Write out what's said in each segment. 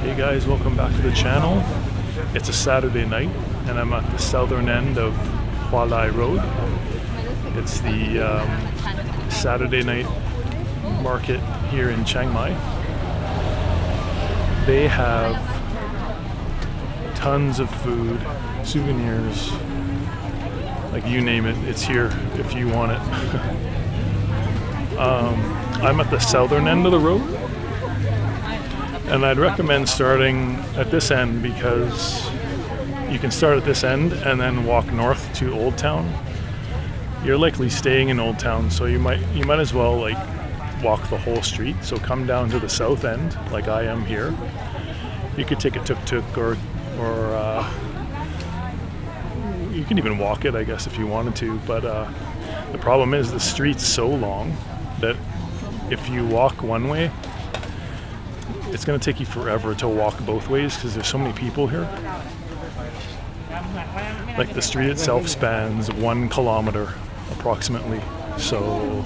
Hey guys, welcome back to the channel. It's a Saturday night and I'm at the southern end of Wualai Road. It's the Saturday night market here in Chiang Mai. They have tons of food, souvenirs, like you name it, it's here if you want it. I'm at the southern end of the road, and I'd recommend starting at this end because you can start at this end and then walk north to Old Town. You're likely staying in Old Town, so you might as well like walk the whole street. So come down to the south end, like I am here. You could take a tuk-tuk or you can even walk it, I guess, if you wanted to. But the problem is the street's so long that if you walk one way, it's going to take you forever to walk both ways because there's so many people here. Like the street itself spans 1 kilometer approximately, so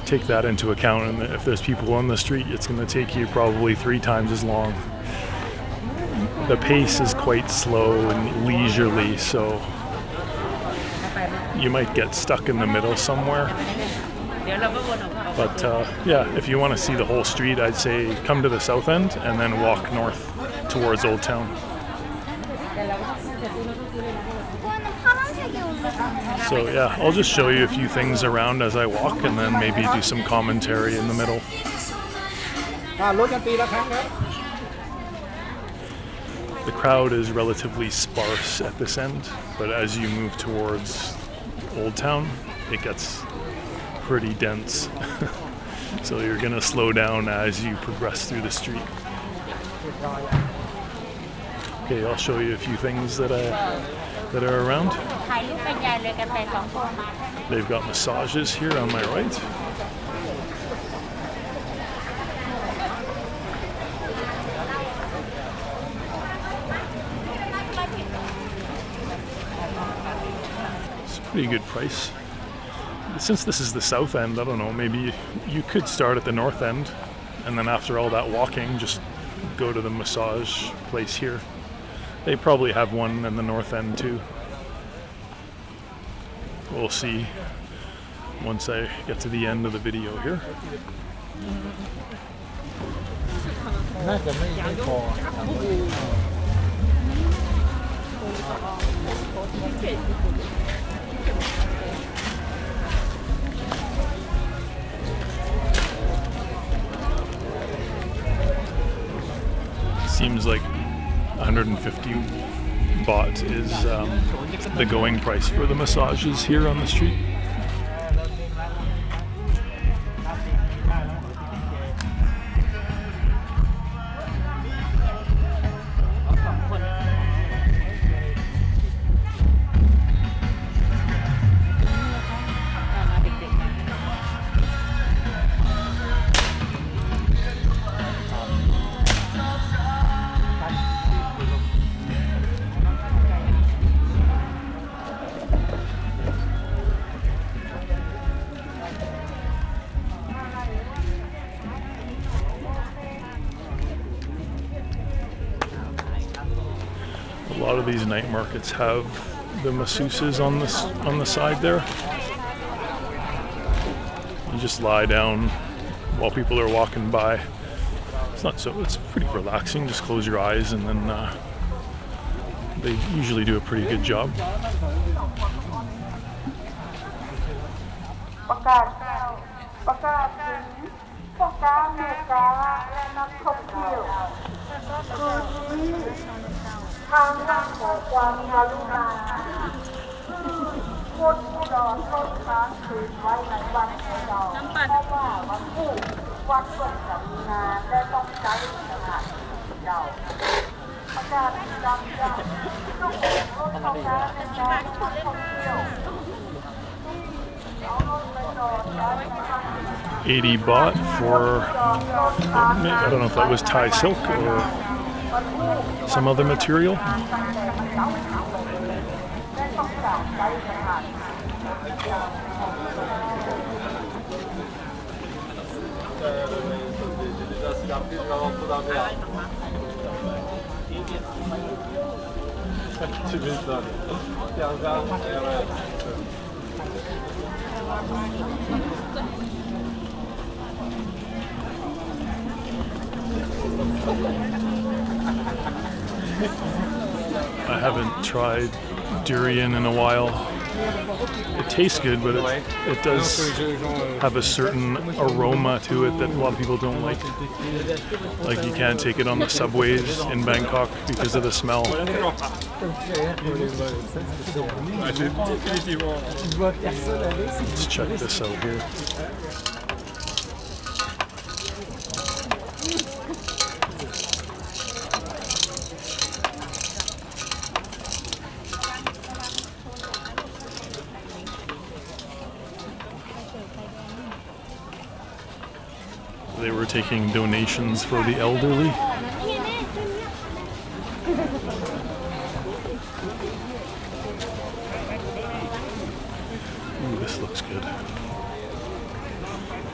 take that into account, and if there's people on the street, it's going to take you probably 3 times as long. The pace is quite slow and leisurely, so you might get stuck in the middle somewhere. But yeah, if you want to see the whole street, I'd say come to the south end and then walk north towards Old Town. So yeah, I'll just show you a few things around as I walk and then maybe do some commentary in the middle. The crowd is relatively sparse at this end, but as you move towards Old Town, it gets pretty dense. So you're gonna slow down as you progress through the street. Okay, I'll show you a few things that are around. They've got massages here on my right. It's a pretty good price. Since this is the south end, I don't know, maybe you could start at the north end and then after all that walking, just go to the massage place here. They probably have one in the north end too. We'll see once I get to the end of the video here. Seems like 150 baht is the going price for the massages here on the street. A lot of these night markets have the masseuses on the side there. You just lie down while people are walking by. It's pretty relaxing. Just close your eyes and then they usually do a pretty good job. $80 baht for, I don't know if that was Thai silk or some other material. I haven't tried durian in a while. It tastes good, but it does have a certain aroma to it that a lot of people don't like. Like you can't take it on the subways in Bangkok because of the smell. Let's check this out here. They were taking donations for the elderly. Ooh, this looks good.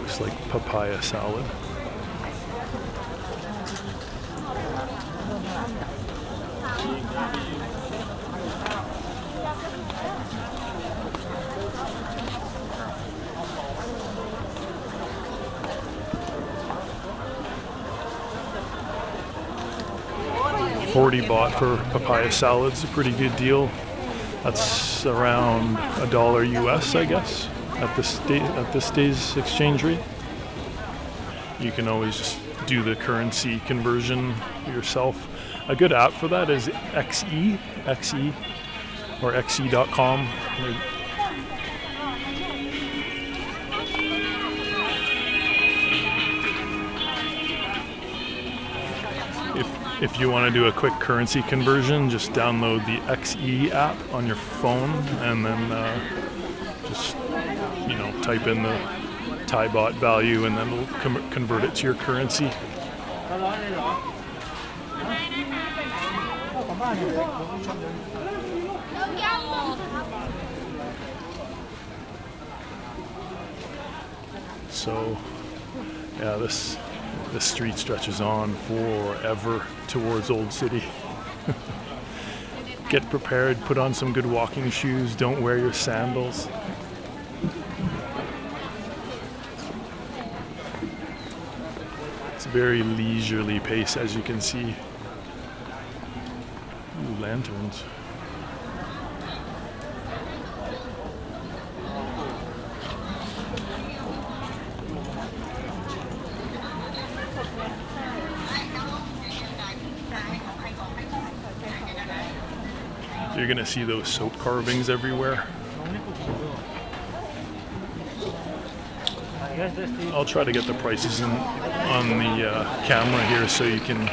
Looks like papaya salad. $40 baht for papaya salad's a pretty good deal. That's around $1 US, I guess, at this day's exchange rate. You can always just do the currency conversion yourself. A good app for that is XE or xe.com. If you want to do a quick currency conversion, just download the XE app on your phone and then just type in the Thai baht value and then it'll convert it to your currency. So, yeah, this street stretches on forever towards Old City. Get prepared, put on some good walking shoes, don't wear your sandals. It's a very leisurely pace, as you can see. Ooh, lanterns. You're gonna see those soap carvings everywhere. I'll try to get the prices on the camera here so you can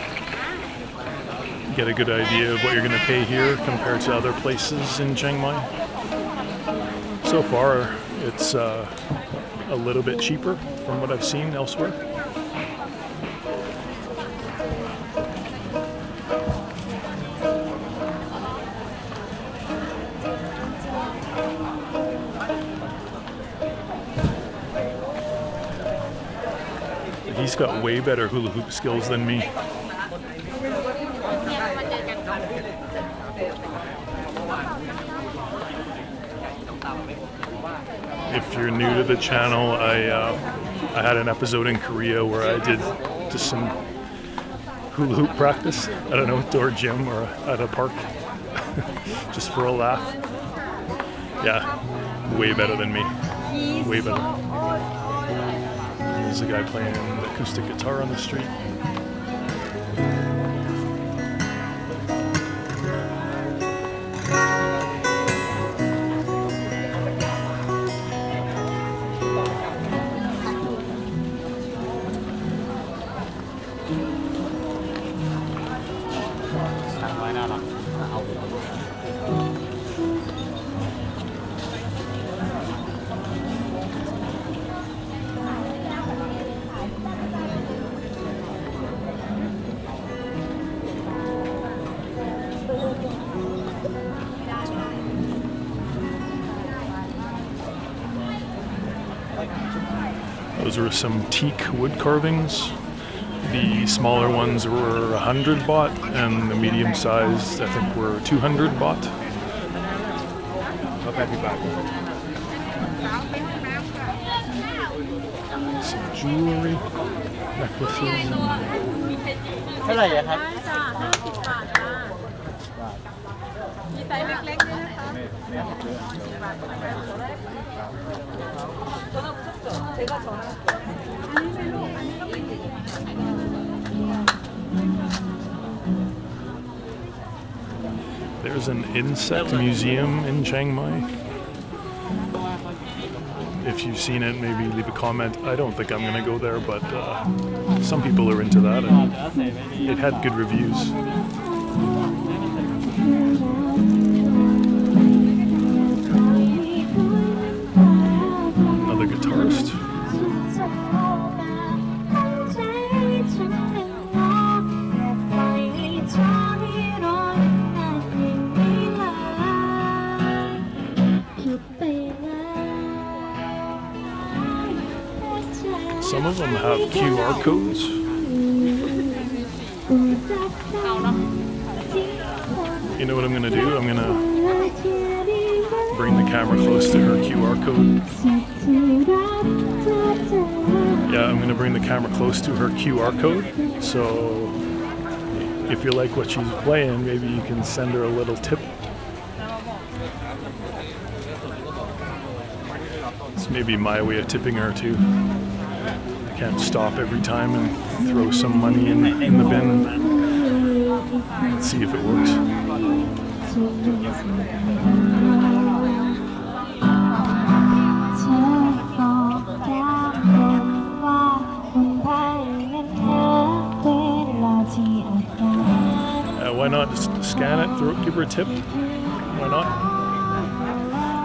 get a good idea of what you're gonna pay here compared to other places in Chiang Mai. So far, it's a little bit cheaper from what I've seen elsewhere. He's got way better hula hoop skills than me. If you're new to the channel, I had an episode in Korea where I did just some hula hoop practice at an outdoor gym or at a park, just for a laugh. Yeah, way better than me. Way better. There's a guy playing the acoustic guitar on the street. Those are some teak wood carvings. The smaller ones were 100 baht, and the medium sized, I think, were 200 baht. Some jewelry, necklaces. เท่าไหร่อะครับ มีไซส์เล็กๆด้วยนะคะ There's an insect museum in Chiang Mai. If you've seen it, maybe leave a comment. I don't think I'm going to go there, but some people are into that, and it had good reviews. Another guitarist. Some of them have QR codes. You know what I'm going to do? I'm going to bring the camera close to her QR code. Yeah, I'm going to bring the camera close to her QR code. So if you like what she's playing, maybe you can send her a little tip. It's maybe my way of tipping her too. Can't stop every time and throw some money in the bin. Let's see if it works. Why not just scan it, give her a tip? Why not?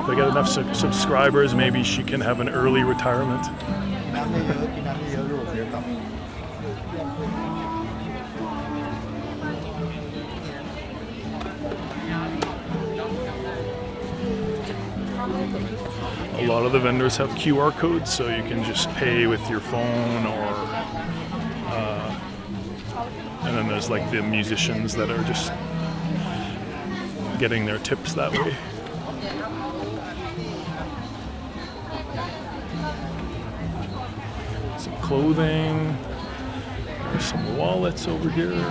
If I get enough subscribers, maybe she can have an early retirement. A lot of the vendors have QR codes, so you can just pay with your phone, or and then there's like the musicians that are just getting their tips that way. Some clothing. There's some wallets over here.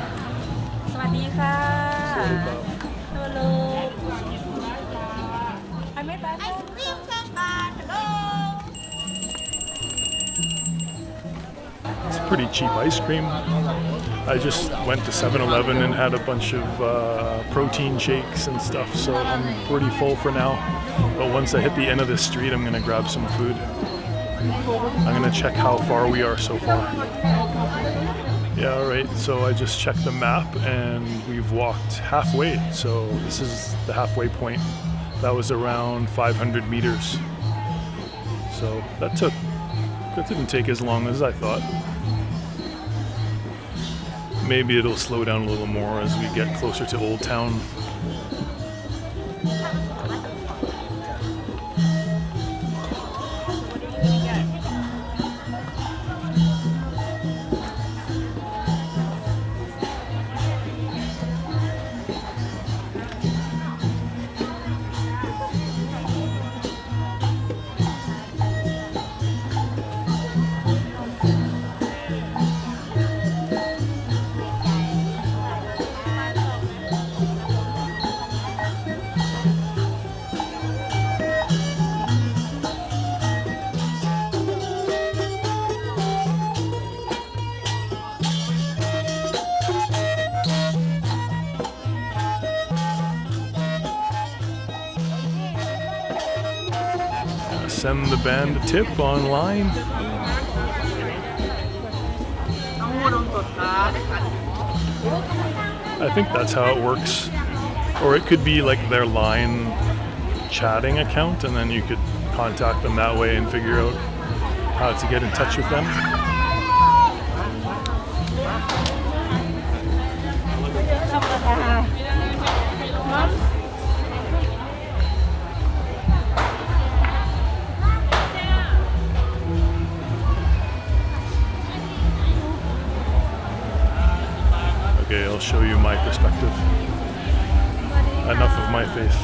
สวัสดีค่ะ Hello It's pretty cheap ice cream. I just went to 7-Eleven and had a bunch of protein shakes and stuff, so I'm pretty full for now. But once I hit the end of this street, I'm going to grab some food. I'm going to check how far we are so far. Yeah, alright, so I just checked the map and we've walked halfway. So this is the halfway point. That was around 500 meters. So that didn't take as long as I thought. Maybe it'll slow down a little more as we get closer to Old Town. Send the band a tip online. I think that's how it works. Or it could be like their line chatting account, and then you could contact them that way and figure out how to get in touch with them. Okay, I'll show you my perspective. Enough of my face.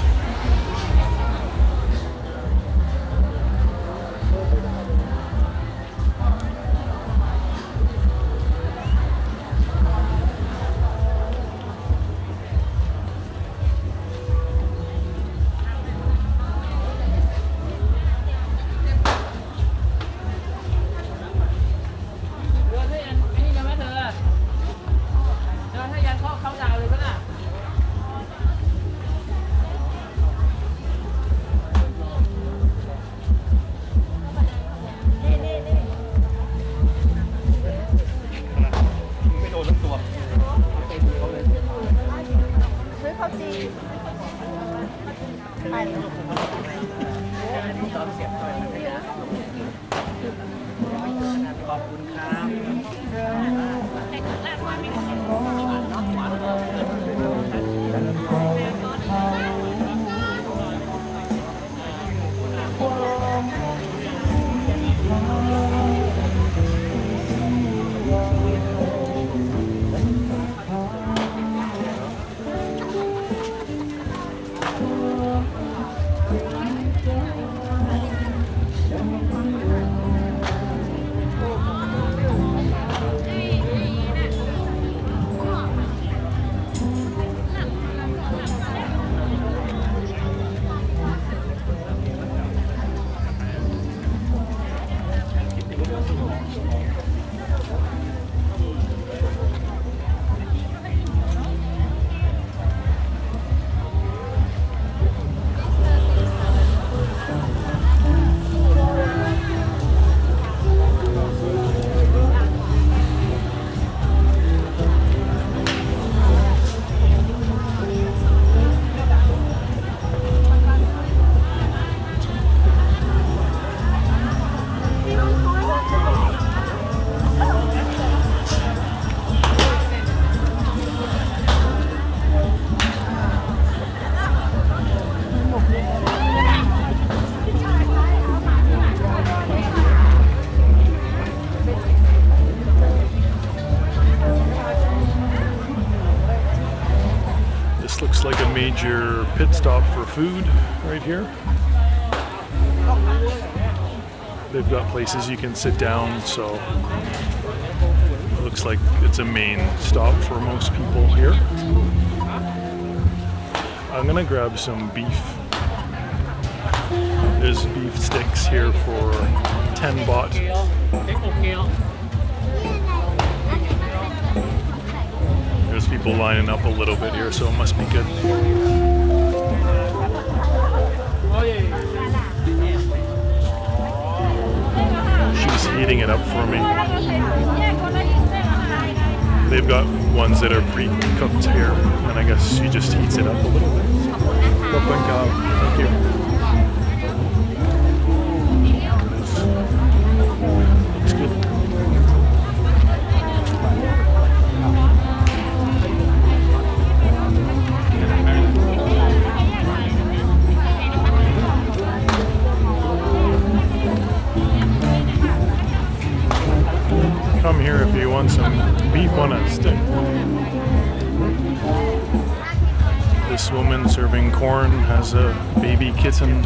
Looks like a major pit stop for food right here. They've got places you can sit down, so it looks like it's a main stop for most people here. I'm gonna grab some beef. There's beef sticks here for 10 baht. There's people lining up a little bit here, so it must be good. She's heating it up for me. They've got ones that are pre-cooked here, and I guess she just heats it up a little bit. Thank you. Looks good. Come here if you want some beef on a stick. This woman serving corn has a baby kitten.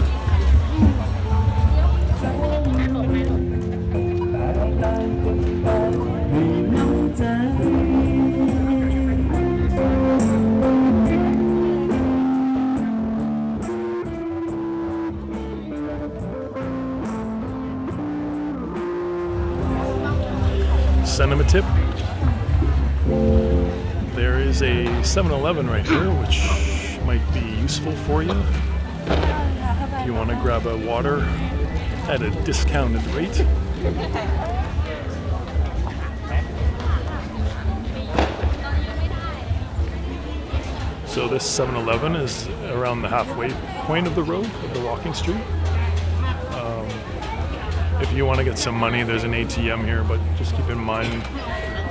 Send him a tip. There is a 7-Eleven right here, which might be useful for you if you want to grab a water at a discounted rate. So this 7-Eleven is around the halfway point of the road, of the walking street. If you want to get some money, there's an ATM here, but just keep in mind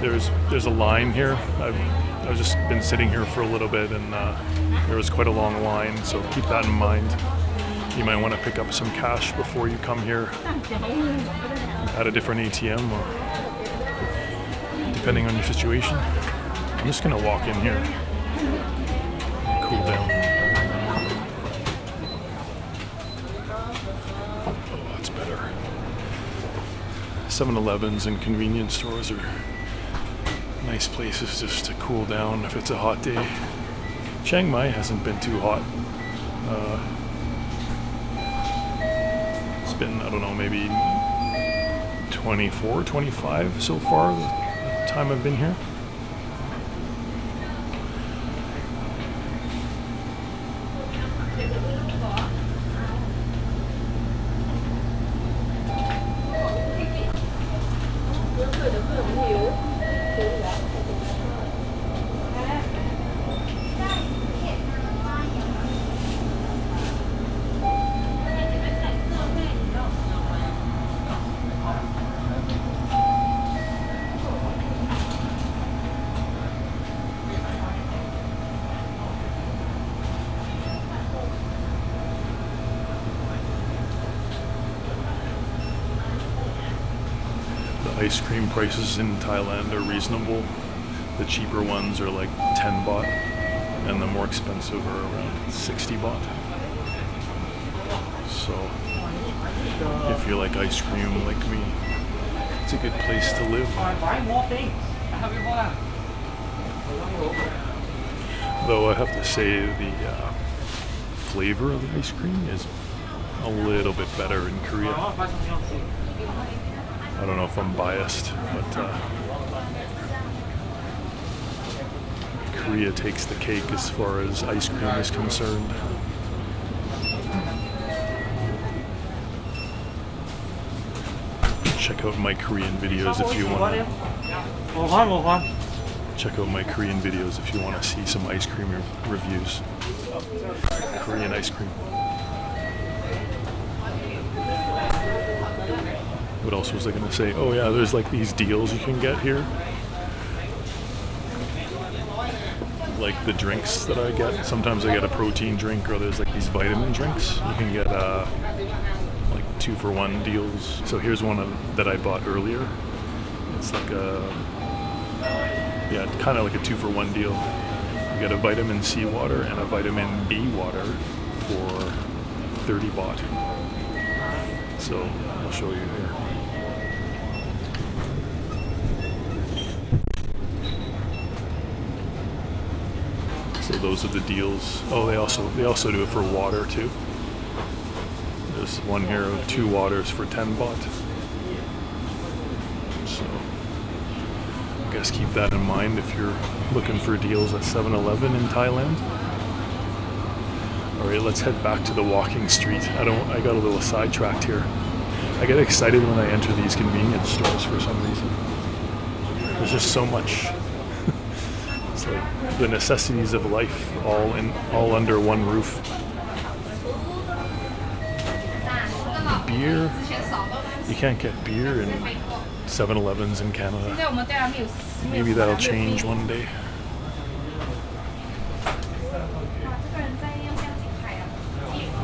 there's a line here. I've just been sitting here for a little bit, and there was quite a long line, so keep that in mind. You might want to pick up some cash before you come here at a different ATM, or depending on your situation. I'm just gonna walk in here, cool down. Oh, that's better. 7-Elevens and convenience stores are nice places just to cool down if it's a hot day. Chiang Mai hasn't been too hot. It's been, I don't know, maybe 24, 25 so far the time I've been here. Ice cream prices in Thailand are reasonable. The cheaper ones are like 10 baht and the more expensive are around 60 baht. So if you like ice cream like me, it's a good place to live. Though I have to say the flavor of the ice cream is a little bit better in Korea. I don't know if I'm biased, but Korea takes the cake as far as ice cream is concerned. Check out my Korean videos if you want to. Check out my Korean videos if you want to see some ice cream reviews. Korean ice cream. What else was I going to say? Oh yeah, there's like these deals you can get here. Like the drinks that I get. Sometimes I get a protein drink, or there's like these vitamin drinks. You can get like 2-for-1 deals. So here's one that I bought earlier. It's like kind of like a 2-for-1 deal. You get a vitamin C water and a vitamin B water for 30 baht. So I'll show you here. So those are the deals. Oh, they also do it for water too. There's one here of 2 waters for 10 baht. So I guess keep that in mind if you're looking for deals at 7-Eleven in Thailand. All right, let's head back to the walking street. I got a little sidetracked here. I get excited when I enter these convenience stores for some reason. There's just so much. It's like the necessities of life all under one roof. Beer. You can't get beer in 7-Elevens in Canada. Maybe that'll change one day.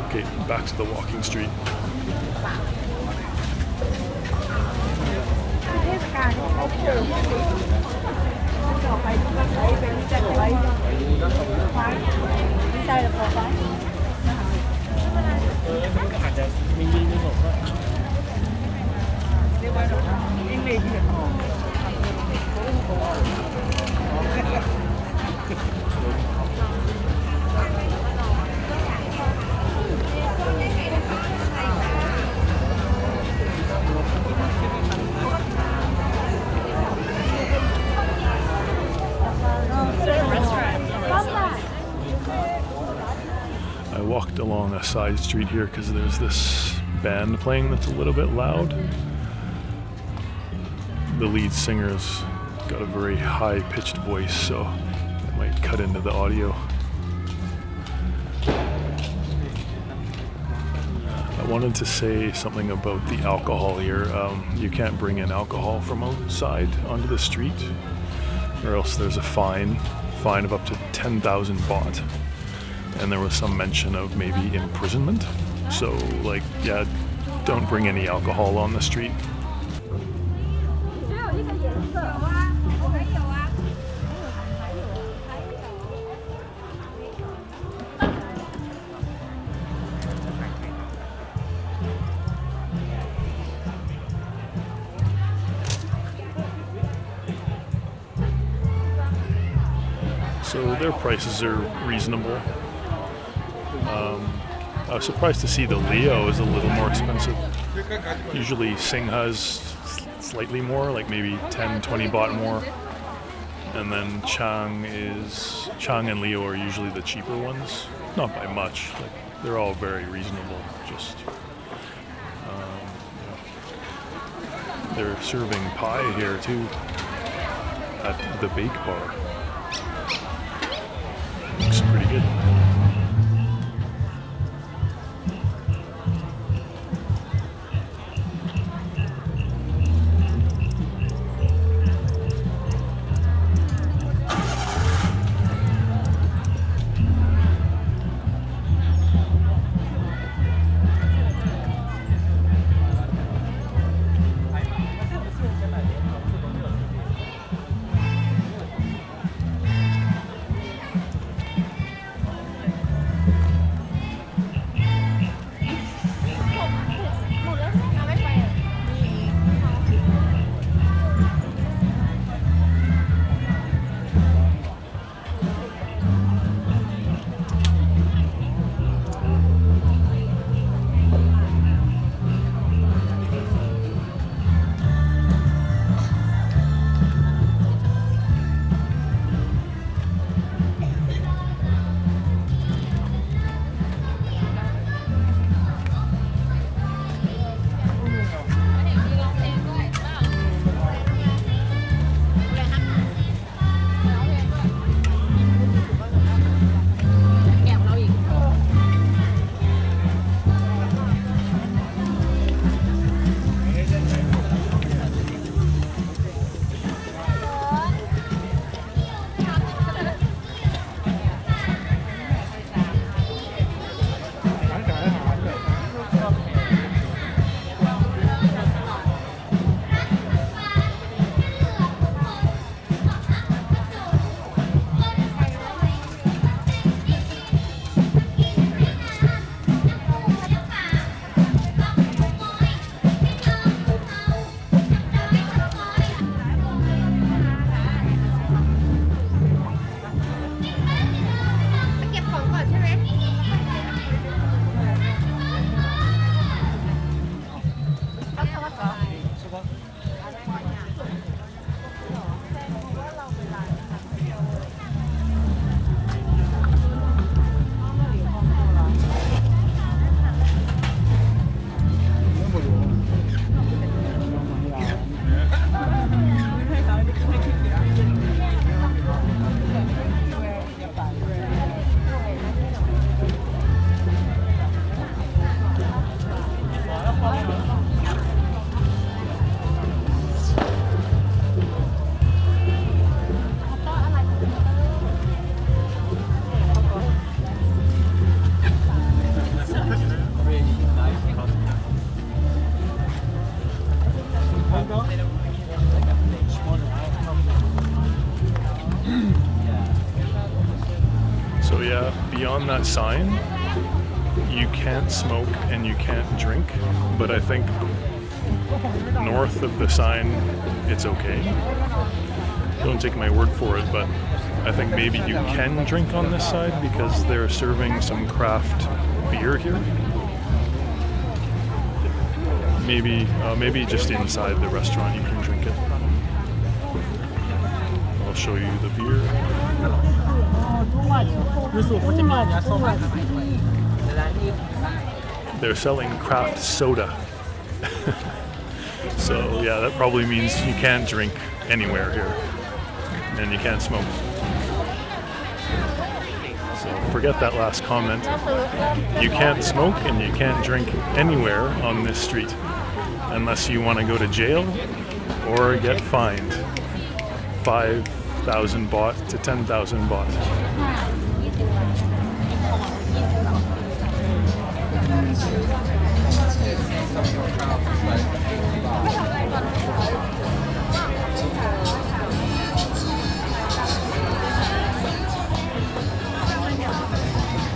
Okay, back to the walking street. I walked along a side street here because there's this band playing that's a little bit loud. The lead singer's got a very high-pitched voice, so it might cut into the audio. I wanted to say something about the alcohol here. You can't bring in alcohol from outside onto the street, or else there's a fine of up to 10,000 baht. And there was some mention of maybe imprisonment. So, like, yeah, don't bring any alcohol on the street. So their prices are reasonable. I was surprised to see the Leo is a little more expensive. Usually Singha's slightly more, like maybe 10-20 baht more. And then Chiang and Leo are usually the cheaper ones. Not by much. Like, they're all very reasonable. Just they're serving pie here too at the bake bar. Looks pretty good. So yeah, beyond that sign, you can't smoke and you can't drink, but I think north of the sign, it's okay. Don't take my word for it, but I think maybe you can drink on this side because they're serving some craft beer here. Maybe just inside the restaurant you can drink it. I'll show you the beer. They're selling craft soda. So yeah, that probably means you can't drink anywhere here. And you can't smoke. So forget that last comment. You can't smoke and you can't drink anywhere on this street unless you want to go to jail or get fined 5,000 baht to 10,000 baht.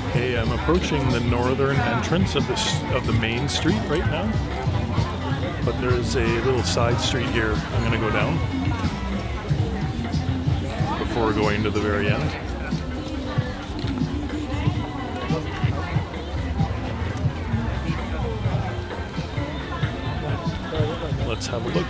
Okay, I'm approaching the northern entrance of the main street right now, but there's a little side street here I'm going to go down before going to the very end. let's have a look.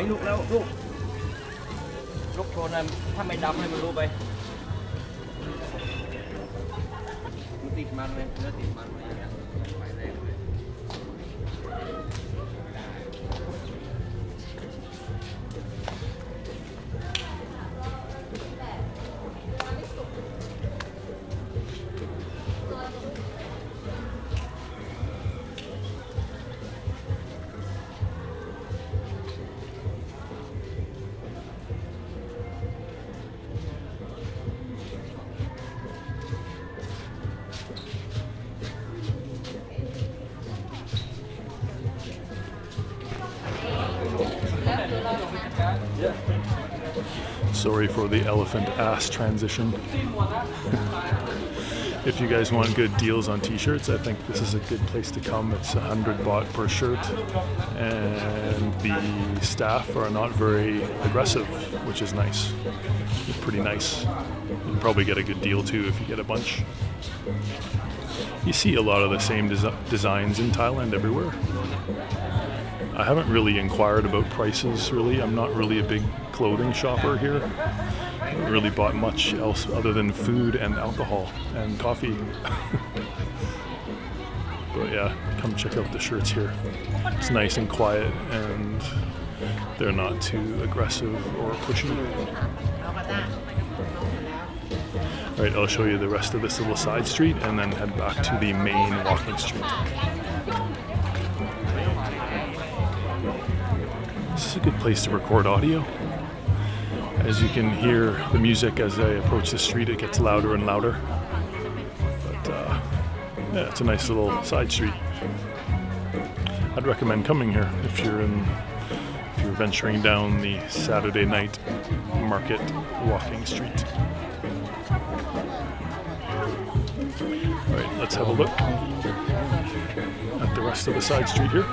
Lúc đâu lúc lúc thôi nàyถ้าไม่ดำให้มันรู้ไปมันติดมันไหมเนื้อติดมันไหมอย่างเงี้ยไฟแรงเลย Sorry for the elephant ass transition. If you guys want good deals on t-shirts, I think this is a good place to come. It's 100 baht per shirt, and the staff are not very aggressive, which is nice. They're pretty nice. You can probably get a good deal too if you get a bunch. You see a lot of the same designs in Thailand everywhere. I haven't really inquired about prices, really. I'm not really a big clothing shopper here. I haven't really bought much else other than food and alcohol and coffee. But yeah, come check out the shirts here. It's nice and quiet, and they're not too aggressive or pushy. Alright, I'll show you the rest of this little side street and then head back to the main walking street. This is a good place to record audio. As you can hear the music as I approach the street, it gets louder and louder. But yeah, it's a nice little side street. I'd recommend coming here if you're venturing down the Saturday night market walking street. Alright, let's have a look at the rest of the side street here.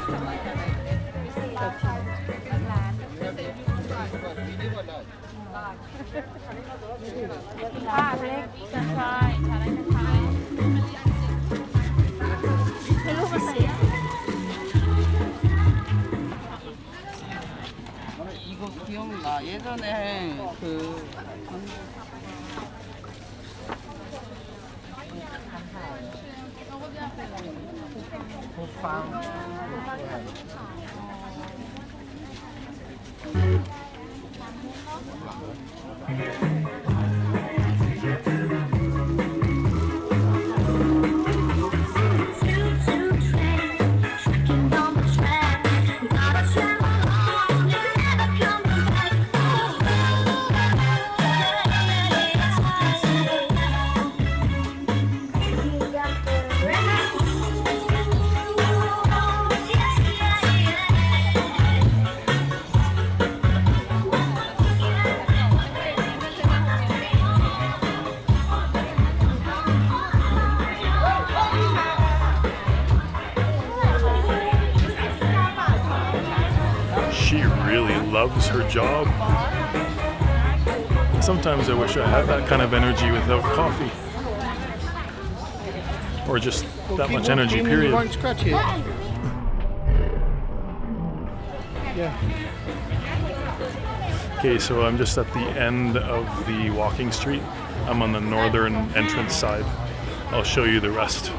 이거 기억나. 예전에 그 She really loves her job. Sometimes I wish I had that kind of energy without coffee. Or just that much energy, period. Yeah. Okay, so I'm just at the end of the walking street. I'm on the northern entrance side. I'll show you the rest.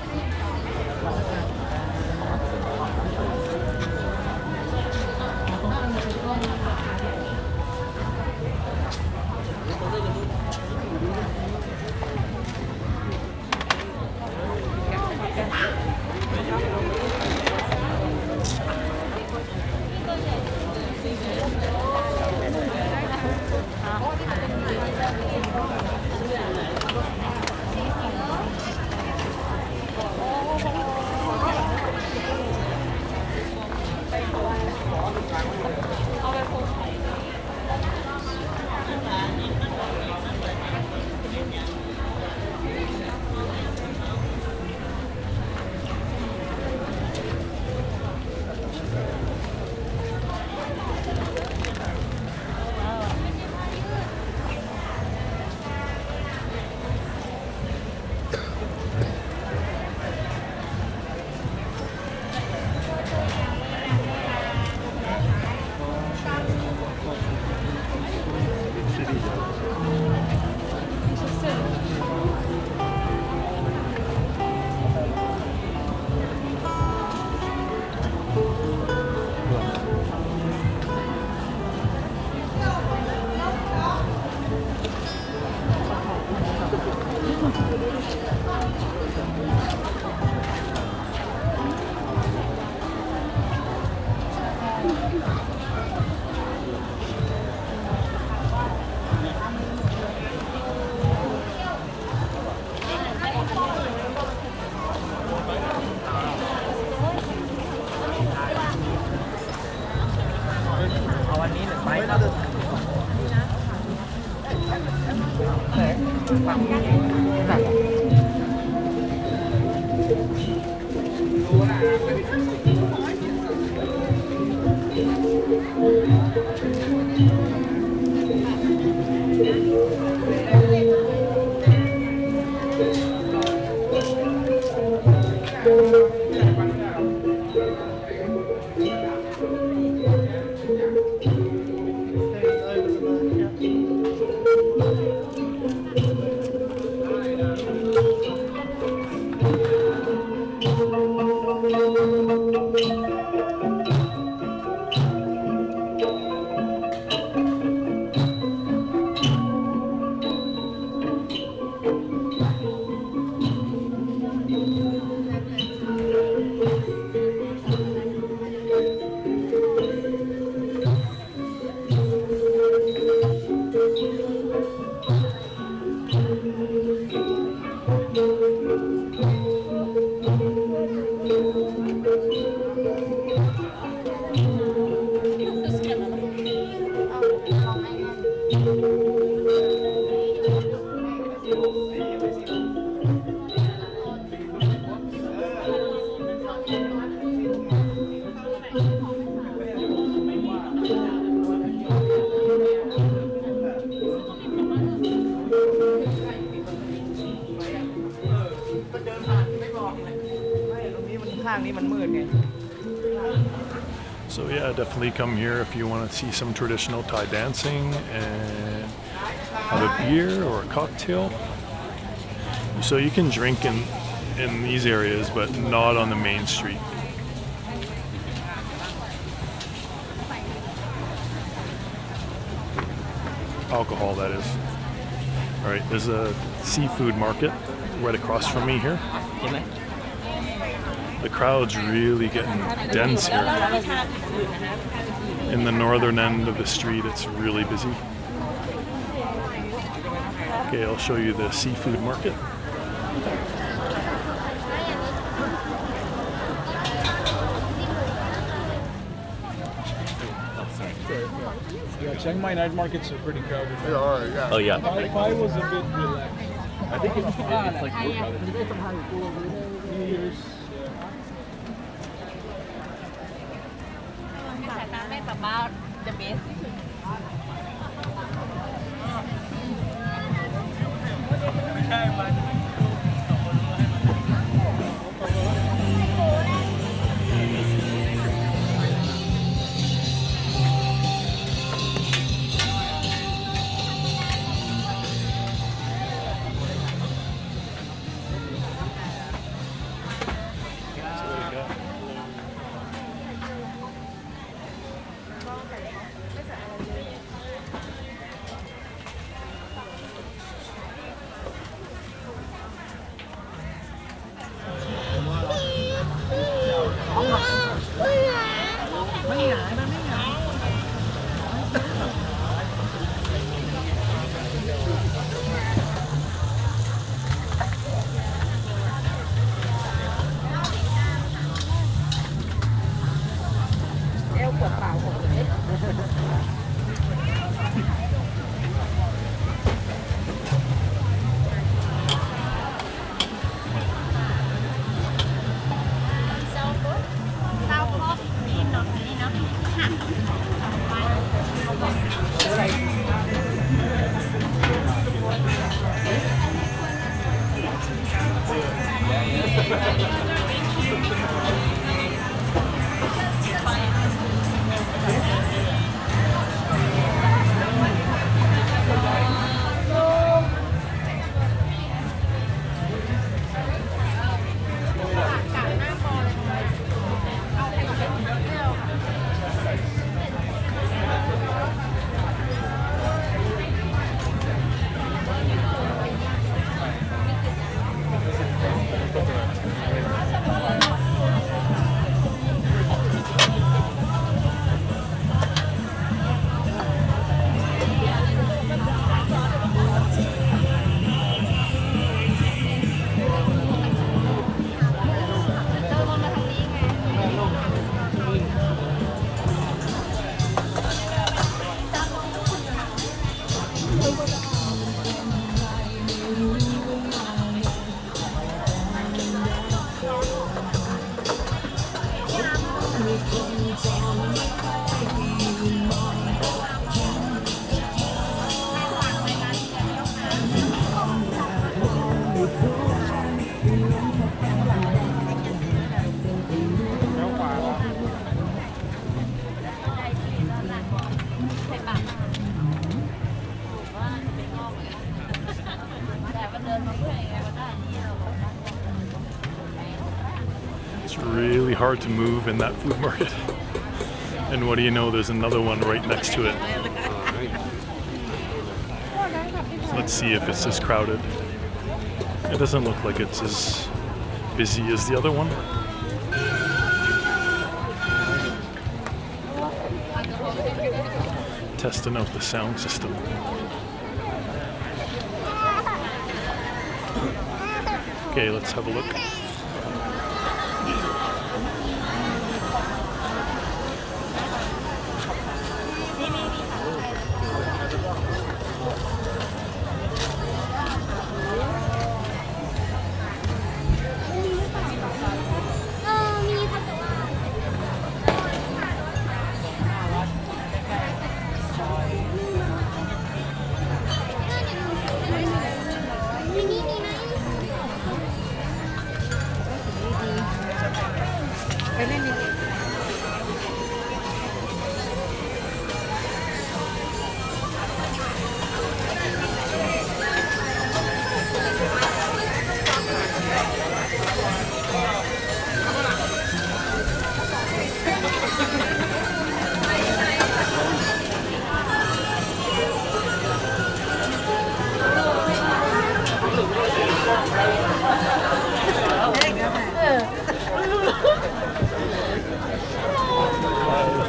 So yeah, definitely come here if you want to see some traditional Thai dancing and have a beer or a cocktail. So you can drink in these areas, but not on the main street. Alcohol, that is. All right, there's a seafood market right across from me here. The crowd's really getting dense here. In the northern end of the street, it's really busy. Okay, I'll show you the seafood market. Yeah, Chiang Mai night markets are pretty crowded. Oh yeah. Pai was a bit relaxed. I think it's like more crowded. New Year's. About the best. เอวปวดเปล่าผมเลย It's really hard to move in that food market. And what do you know, there's another one right next to it. Let's see if it's as crowded. It doesn't look like it's as busy as the other one. Testing out the sound system. Okay, let's have a look.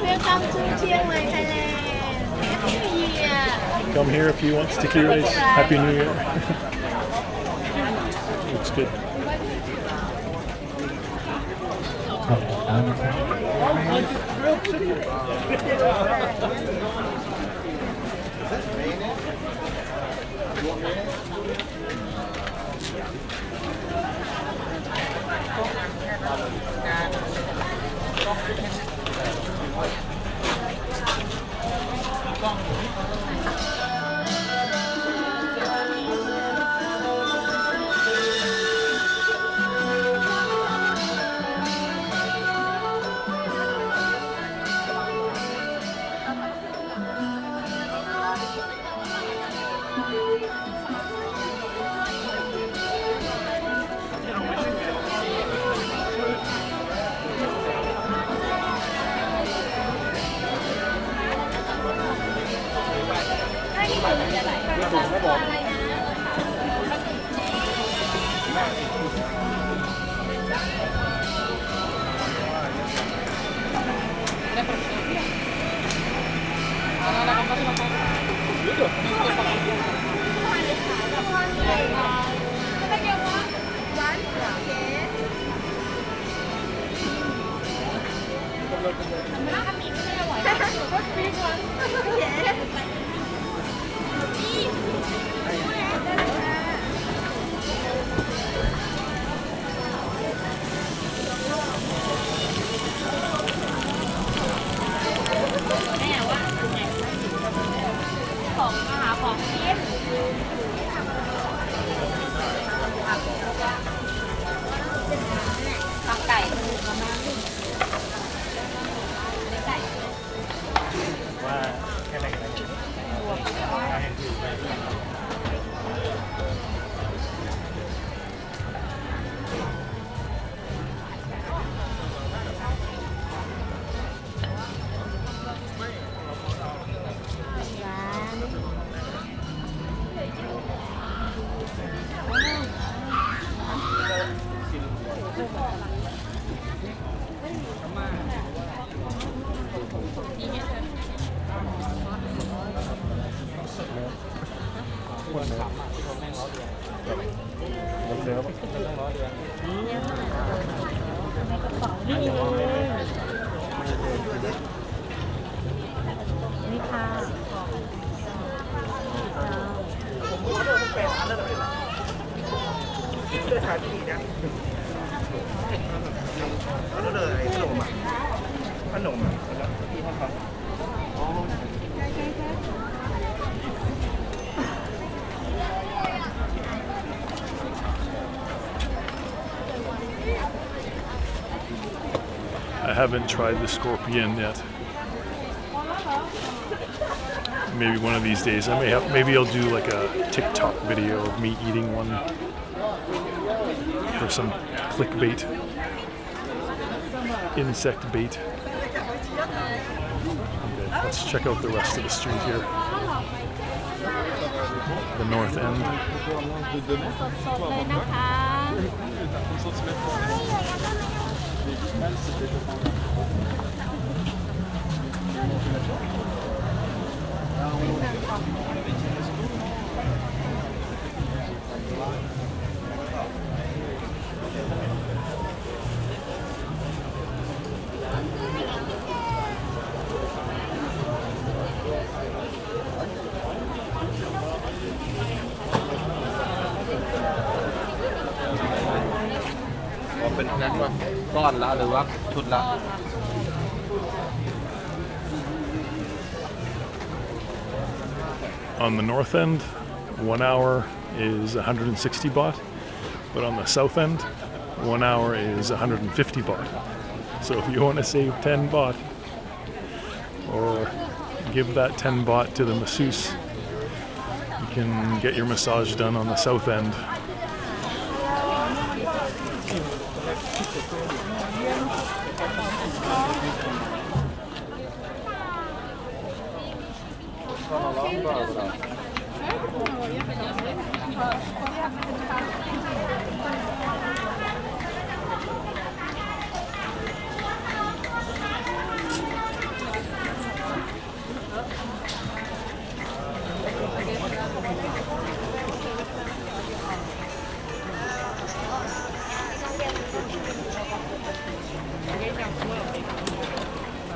Welcome to Chiang Mai Thailand. Happy New Year. Come here if you want sticky rice. Happy New Year. Looks good. ของมาหาของกินทำไก่ว่าแค่ไหนกัน นี่ค่ะ แล้วเลยขนมอ่ะแล้วที่ห้องเขา I haven't tried the scorpion yet. Maybe one of these days I may have. Maybe I'll do like a TikTok video of me eating one for some clickbait, insect bait. Okay, let's check out the rest of the street here. The north end. สดๆเลยนะคะ เป็นนั้นว่าก้อนละหรือว่าชุดละ On the north end, 1 hour is 160 baht, but on the south end, 1 hour is 150 baht. So if you want to save 10 baht, or give that 10 baht to the masseuse, you can get your massage done on the south end.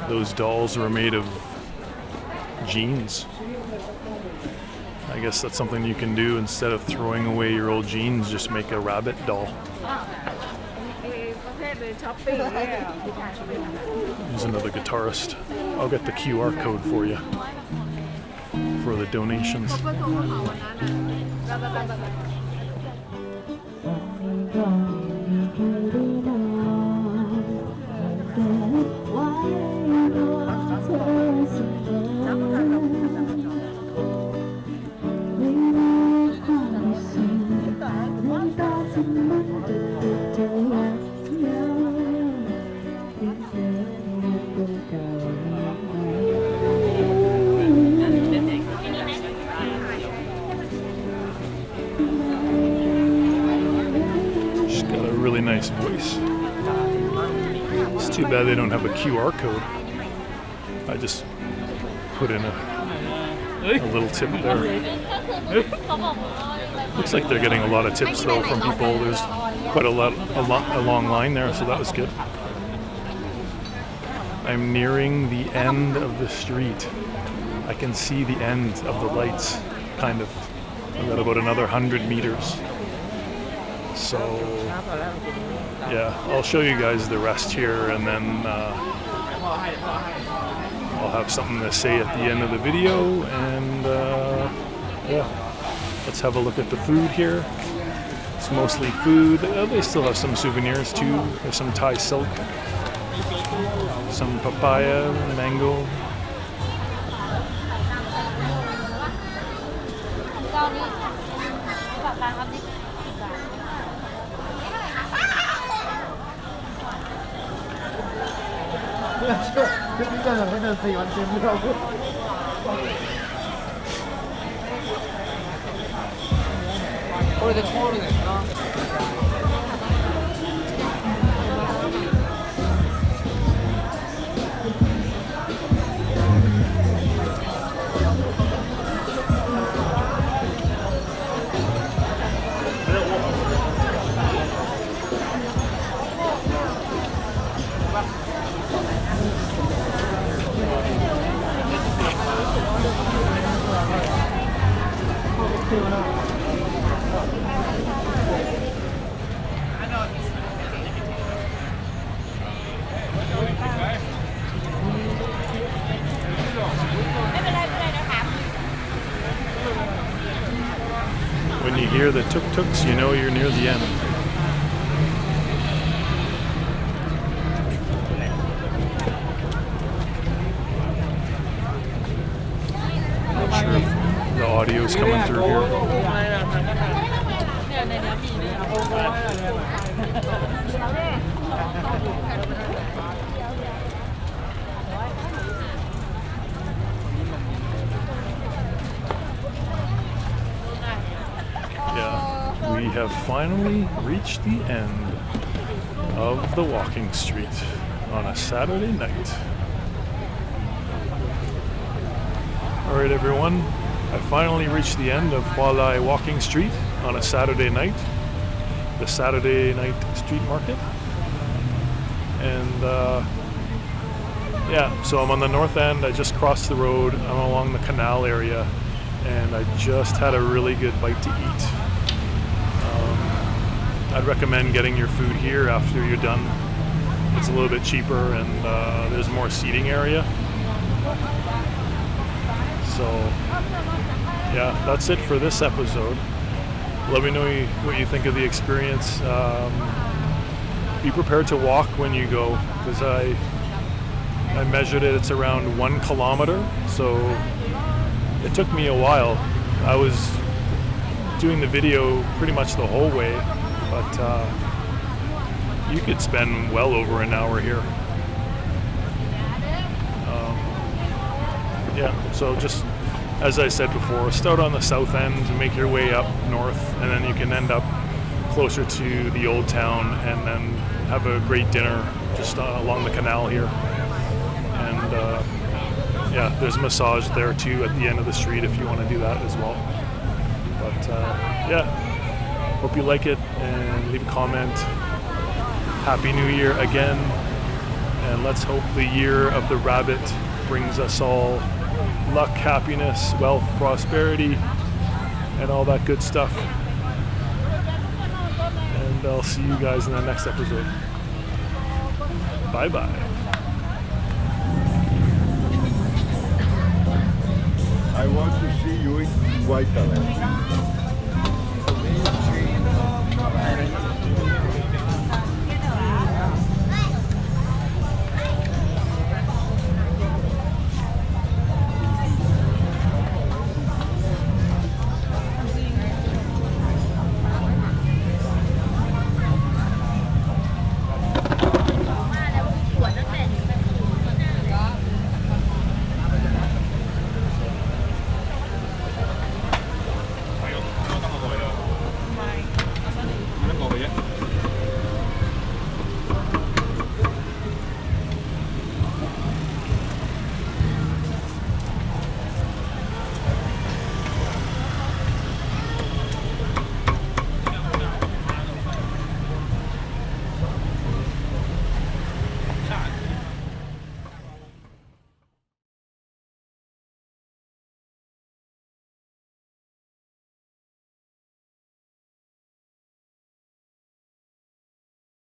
Those dolls were made of jeans. I guess that's something you can do instead of throwing away your old jeans, just make a rabbit doll. Here's another guitarist. I'll get the QR code for you for the donations. She's got a really nice voice. It's too bad they don't have a QR code. I just put in a little tip there. Looks like they're getting a lot of tips though from people. There's quite a long line there, so that was good. I'm nearing the end of the street. I can see the end of the lights, kind of. I've got about another 100 meters. So, yeah, I'll show you guys the rest here, and then I'll have something to say at the end of the video, and yeah, let's have a look at the food here. It's mostly food. They still have some souvenirs too. There's some Thai silk, some papaya, mango. When you hear the tuk-tuks, you know you're near the end. Not sure if the audio is coming through here. We have finally reached the end of the walking street on a Saturday night. Alright everyone, I finally reached the end of Wualai Walking Street on a Saturday night, the Saturday night street market. And yeah, so I'm on the north end. I just crossed the road. I'm along the Canal Area, and I just had a really good bite to eat. I'd recommend getting your food here after you're done. It's a little bit cheaper, and there's more seating area. So yeah, that's it for this episode. Let me know what you think of the experience. Be prepared to walk when you go, because I measured it. It's around 1 kilometer, so it took me a while. I was doing the video pretty much the whole way, but you could spend well over an hour here. Yeah, so just as I said before, start on the south end, make your way up north, and then you can end up closer to the old town, and then have a great dinner just along the canal here. And yeah, there's a massage there too at the end of the street if you want to do that as well. But yeah, hope you like it, and leave a comment. Happy New Year again, and let's hope the year of the rabbit brings us all luck, happiness, wealth, prosperity, and all that good stuff. And I'll see you guys in the next episode. Bye bye. I want to see you in White Island.